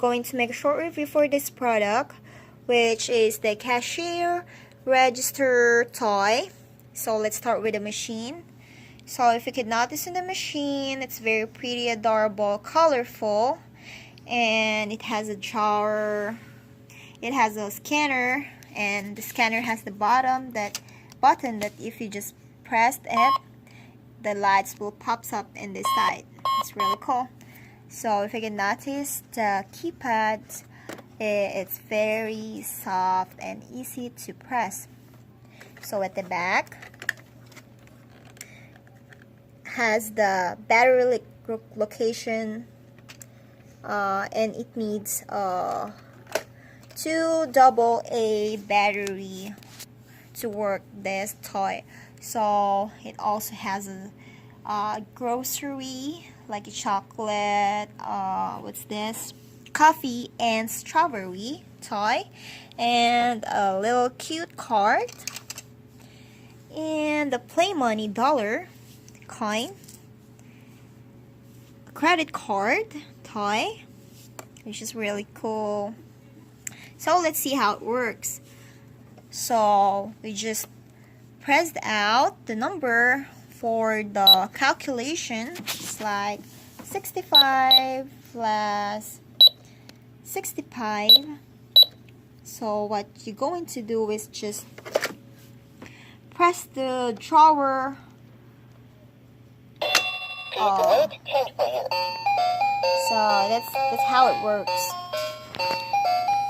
going to make a short review for this product, which is the cashier register toy. So let's start with the machine. So if you could notice in the machine, it's very pretty, adorable, colorful, and it has a drawer. It has a scanner, and the scanner has the button that if you just press it, the lights will pop up in this side. It's really cool. So if you can notice, the keypad, it's very soft and easy to press. So at the back has the battery location, and it needs 2 AA battery to work this toy. So it also has a grocery, like a chocolate, what's this, coffee and strawberry toy, and a little cute card, and the play money dollar coin, credit card toy, which is really cool. So let's see how it works. So we just pressed out the number for the calculation. It's like 65 plus 65. So what you're going to do is just press the drawer. So that's how it works.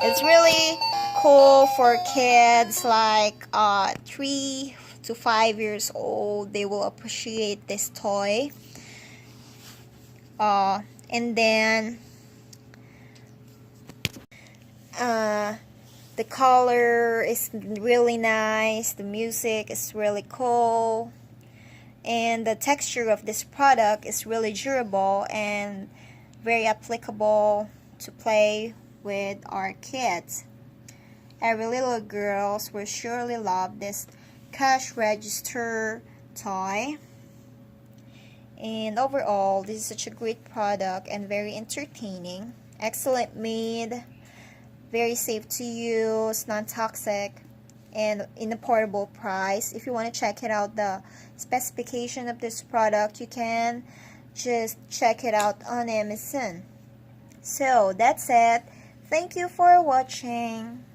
It's really cool for kids like 3 to 5 years old. They will appreciate this toy. And then the color is really nice. The music is really cool. And the texture of this product is really durable and very applicable to play with our kids. Every little girls will surely love this cash register toy. And overall, this is such a great product and very entertaining. Excellent made, very safe to use, non-toxic, and in a portable price. If you want to check it out, the specification of this product, you can just check it out on Amazon. So that's it. Thank you for watching.